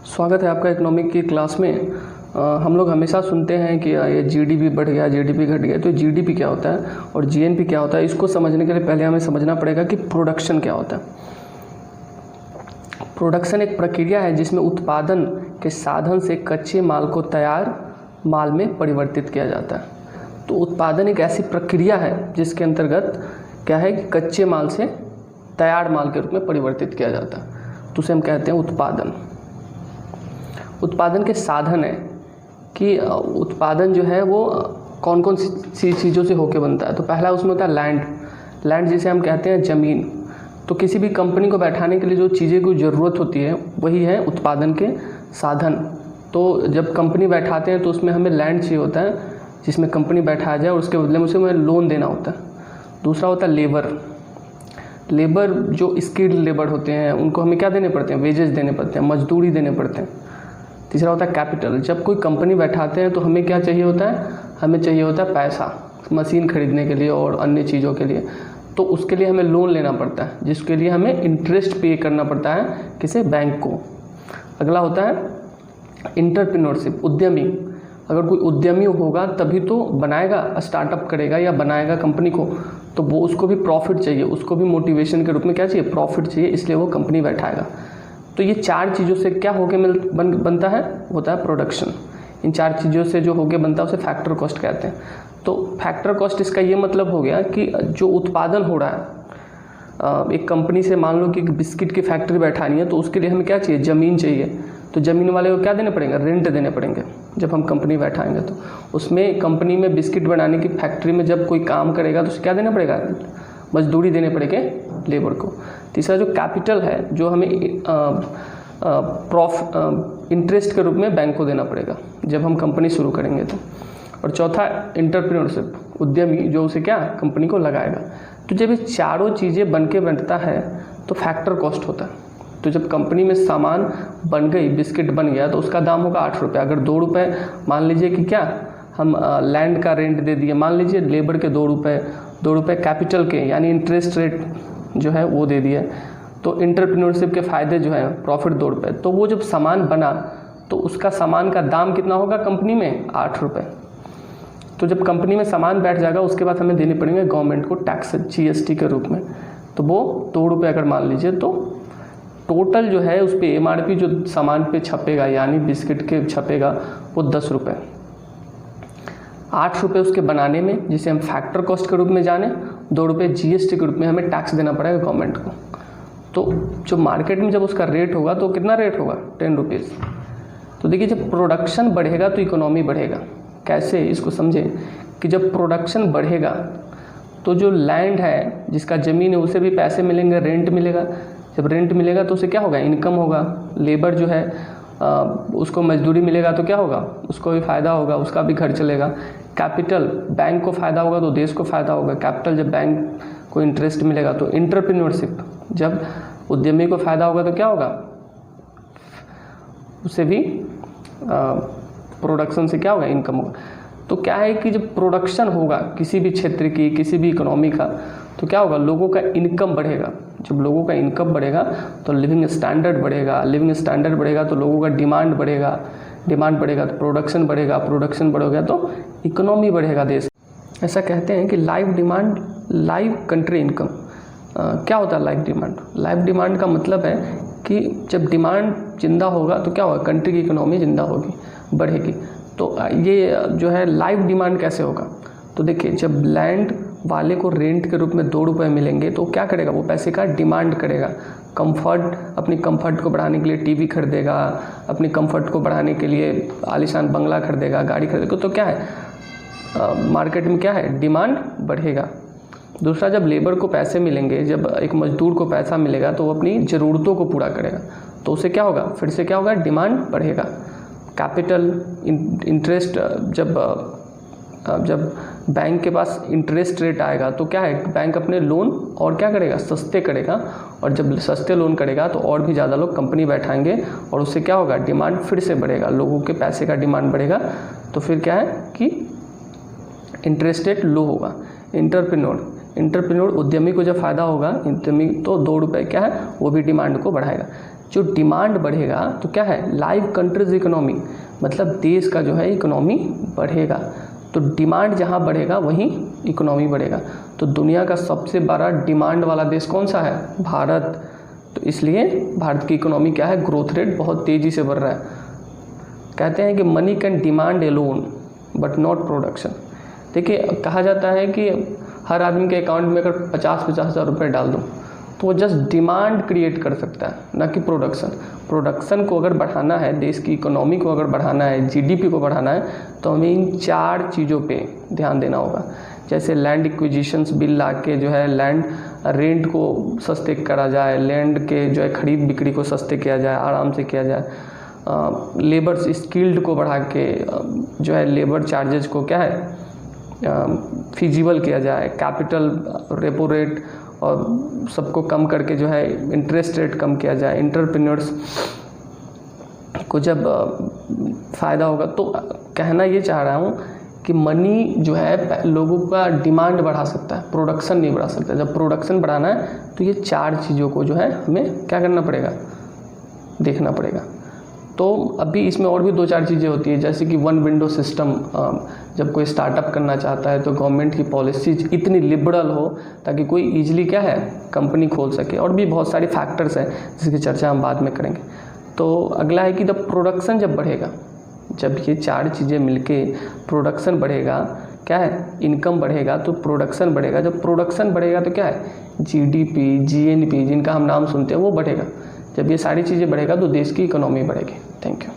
स्वागत है आपका इकोनॉमिक की क्लास में। हम लोग हमेशा सुनते हैं कि ये जीडीपी बढ़ गया, जीडीपी घट गया। तो जीडीपी क्या होता है और जीएनपी क्या होता है, इसको समझने के लिए पहले हमें समझना पड़ेगा कि प्रोडक्शन क्या होता है। प्रोडक्शन एक प्रक्रिया है जिसमें उत्पादन के साधन से कच्चे माल को तैयार माल में परिवर्तित किया जाता है। तो उत्पादन एक ऐसी प्रक्रिया है जिसके अंतर्गत क्या है कि कच्चे माल से तैयार माल के रूप में परिवर्तित किया जाता है, तो उसे हम कहते हैं उत्पादन। उत्पादन के साधन है कि उत्पादन जो है वो कौन कौन सी चीज़ों से होके बनता है। तो पहला उसमें होता है लैंड जिसे हम कहते हैं ज़मीन। तो किसी भी कंपनी को बैठाने के लिए जो चीज़ें की ज़रूरत होती है वही है उत्पादन के साधन। तो जब कंपनी बैठाते हैं तो उसमें हमें लैंड चाहिए होता है जिसमें कंपनी बैठाया जाए और उसके बदले में उसे हमें लोन देना होता है। दूसरा होता है लेबर जो स्किल्ड लेबर होते हैं उनको हमें क्या देने पड़ते हैं, वेजेस देने पड़ते हैं, मजदूरी देने पड़ते हैं। तीसरा होता है कैपिटल। जब कोई कंपनी बैठाते हैं तो हमें क्या चाहिए होता है, हमें चाहिए होता है पैसा, मशीन खरीदने के लिए और अन्य चीज़ों के लिए। तो उसके लिए हमें लोन लेना पड़ता है जिसके लिए हमें इंटरेस्ट पे करना पड़ता है किसे, बैंक को। अगला होता है एंटरप्रेन्योरशिप, उद्यमी। अगर कोई उद्यमी होगा तभी तो बनाएगा, स्टार्टअप करेगा या बनाएगा कंपनी को, तो वो उसको भी प्रॉफिट चाहिए, उसको भी मोटिवेशन के रूप में क्या चाहिए, प्रॉफिट चाहिए, इसलिए वो कंपनी बैठाएगा। तो ये चार चीज़ों से क्या होके बनता है, होता है प्रोडक्शन। इन चार चीज़ों से जो होके बनता है उसे फैक्टर कॉस्ट कहते हैं। तो फैक्टर कॉस्ट इसका ये मतलब हो गया कि जो उत्पादन हो रहा है एक कंपनी से, मान लो कि बिस्किट की फैक्ट्री बैठानी है तो उसके लिए हमें क्या चाहिए, ज़मीन चाहिए। तो ज़मीन वाले को क्या देने पड़ेंगे, रेंट देने पड़ेंगे। जब हम कंपनी बैठाएंगे तो उसमें कंपनी में बिस्किट बनाने की फैक्ट्री में जब कोई काम करेगा तो उसे क्या देना पड़ेगा, मजदूरी देने पड़ेगी लेबर को। तीसरा जो कैपिटल है जो हमें इंटरेस्ट के रूप में बैंक को देना पड़ेगा जब हम कंपनी शुरू करेंगे तो। और चौथा एंटरप्रेन्योरशिप, उद्यमी जो उसे क्या, कंपनी को लगाएगा। तो जब ये चारों चीज़ें बन के बनता है तो फैक्टर कॉस्ट होता है। तो जब कंपनी में सामान बन गई, बिस्किट बन गया, तो उसका दाम होगा 8 रुपये। अगर 2 रुपये मान लीजिए कि क्या हम लैंड का रेंट दे दिए, मान लीजिए लेबर के 2 रुपये कैपिटल के यानी इंटरेस्ट रेट जो है वो दे दिए, तो एंटरप्रेन्योरशिप के फ़ायदे जो है प्रॉफिट 2 रुपये। तो वो जब सामान बना तो उसका सामान का दाम कितना होगा कंपनी में, 8 रुपये। तो जब कंपनी में सामान बैठ जाएगा उसके बाद हमें देने पड़ेंगे गवर्नमेंट को टैक्स, जीएसटी के रूप में। तो वो 2 रुपये अगर मान लीजिए, तो टोटल जो है उस पर एमआरपी जो सामान पे छपेगा यानी बिस्किट के छपेगा वो 10 रुपये। 8 रुपये उसके बनाने में जिसे हम फैक्टर कॉस्ट के रूप में जाने, 2 रुपये जीएसटी के रूप में हमें टैक्स देना पड़ेगा गवर्नमेंट को। तो जो मार्केट में जब उसका रेट होगा तो कितना रेट होगा, 10 रुपीज़। तो देखिए जब प्रोडक्शन बढ़ेगा तो इकोनॉमी बढ़ेगा। कैसे, इसको समझें कि जब प्रोडक्शन बढ़ेगा तो जो लैंड है जिसका ज़मीन है उसे भी पैसे मिलेंगे, रेंट मिलेगा। जब रेंट मिलेगा तो उसे क्या होगा, इनकम होगा। लेबर जो है उसको मजदूरी मिलेगा तो क्या होगा, उसको भी फ़ायदा होगा, उसका भी घर चलेगा। कैपिटल, बैंक को फ़ायदा होगा तो देश को फ़ायदा होगा। कैपिटल जब बैंक को इंटरेस्ट मिलेगा तो एंटरप्रेन्योरशिप, जब उद्यमी को फ़ायदा होगा तो क्या होगा, उसे भी प्रोडक्शन से क्या होगा, इनकम होगा। तो क्या है कि जब प्रोडक्शन होगा किसी भी क्षेत्र की, किसी भी इकोनॉमी का, तो क्या होगा, लोगों का इनकम बढ़ेगा। जब लोगों का इनकम बढ़ेगा तो लिविंग स्टैंडर्ड बढ़ेगा, लिविंग स्टैंडर्ड बढ़ेगा तो लोगों का डिमांड बढ़ेगा, डिमांड बढ़ेगा तो प्रोडक्शन बढ़ेगा, प्रोडक्शन बढ़ेगा तो इकोनॉमी बढ़ेगा देश। ऐसा कहते हैं कि live demand live country income. क्या होता है लाइव डिमांड? लाइव डिमांड का मतलब है कि जब डिमांड जिंदा होगा तो क्या होगा, कंट्री की इकोनॉमी जिंदा होगी, बढ़ेगी। तो ये जो है लाइव डिमांड कैसे होगा, तो देखिए जब लैंड वाले को रेंट के रूप में 2 रुपये मिलेंगे तो क्या करेगा, वो पैसे का डिमांड करेगा। कंफर्ट, अपनी कंफर्ट को बढ़ाने के लिए टीवी खरीदेगा, अपनी कंफर्ट को बढ़ाने के लिए आलीशान बंगला खरीदेगा, गाड़ी खरीदेगा। तो क्या है, मार्केट में क्या है, डिमांड बढ़ेगा। दूसरा, जब लेबर को पैसे मिलेंगे, जब एक मजदूर को पैसा मिलेगा तो वो अपनी ज़रूरतों को पूरा करेगा, तो उसे क्या होगा, फिर से क्या होगा, डिमांड बढ़ेगा। कैपिटल, इंटरेस्ट, जब बैंक के पास इंटरेस्ट रेट आएगा तो क्या है, बैंक अपने लोन और क्या करेगा, सस्ते करेगा। और जब सस्ते लोन करेगा तो और भी ज़्यादा लोग कंपनी बैठाएंगे और उससे क्या होगा, डिमांड फिर से बढ़ेगा, लोगों के पैसे का डिमांड बढ़ेगा। तो फिर क्या है कि इंटरेस्ट रेट लो होगा। एंटरप्रेन्योर उद्यमी को जब फ़ायदा होगा, उद्यमी तो 2 रुपये क्या है वो भी डिमांड को बढ़ाएगा। जो डिमांड बढ़ेगा तो क्या है, लाइव कंट्रीज इकोनॉमी, मतलब देश का जो है इकोनॉमी बढ़ेगा। तो डिमांड जहाँ बढ़ेगा वहीं इकोनॉमी बढ़ेगा। तो दुनिया का सबसे बड़ा डिमांड वाला देश कौन सा है, भारत। तो इसलिए भारत की इकोनॉमी क्या है, ग्रोथ रेट बहुत तेज़ी से बढ़ रहा है। कहते हैं कि money can demand alone but not production. देखिए कहा जाता है कि हर आदमी के अकाउंट में अगर 50-50 हज़ार रुपये डाल दूँ तो वो जस्ट डिमांड क्रिएट कर सकता है, ना कि प्रोडक्शन। प्रोडक्शन को अगर बढ़ाना है, देश की इकोनॉमी को अगर बढ़ाना है, जीडीपी को बढ़ाना है, तो हमें इन 4 चीज़ों पे ध्यान देना होगा। जैसे लैंड एक्विजिशंस बिल ला के जो है लैंड रेंट को सस्ते करा जाए, लैंड के जो है खरीद बिक्री को सस्ते किया जाए, आराम से किया जाए। लेबर स्किल्ड को बढ़ा के जो है लेबर चार्जेस को क्या है फिजिबल किया जाए, कैपिटल रेपो रेट और सबको कम करके जो है इंटरेस्ट रेट कम किया जाए। एंटरप्रेन्योर्स को जब फ़ायदा होगा, तो कहना ये चाह रहा हूँ कि मनी जो है लोगों का डिमांड बढ़ा सकता है, प्रोडक्शन नहीं बढ़ा सकता। जब प्रोडक्शन बढ़ाना है तो ये 4 चीज़ों को जो है हमें क्या करना पड़ेगा, देखना पड़ेगा। तो अभी इसमें और भी 2-4 चीज़ें होती है, जैसे कि 1 विंडो सिस्टम। जब कोई स्टार्टअप करना चाहता है तो गवर्नमेंट की पॉलिसीज इतनी लिबरल हो ताकि कोई ईजिली क्या है कंपनी खोल सके। और भी बहुत सारे फैक्टर्स हैं जिसकी चर्चा हम बाद में करेंगे। तो अगला है कि जब प्रोडक्शन जब बढ़ेगा, जब ये 4 चीज़ें मिलके प्रोडक्शन बढ़ेगा, क्या है इनकम बढ़ेगा, तो प्रोडक्शन बढ़ेगा। जब प्रोडक्शन बढ़ेगा तो क्या है जीडीपी, जीएनपी जिनका हम नाम सुनते हैं वो बढ़ेगा। जब ये सारी चीज़ें बढ़ेगा तो देश की इकोनॉमी बढ़ेगी। Thank you.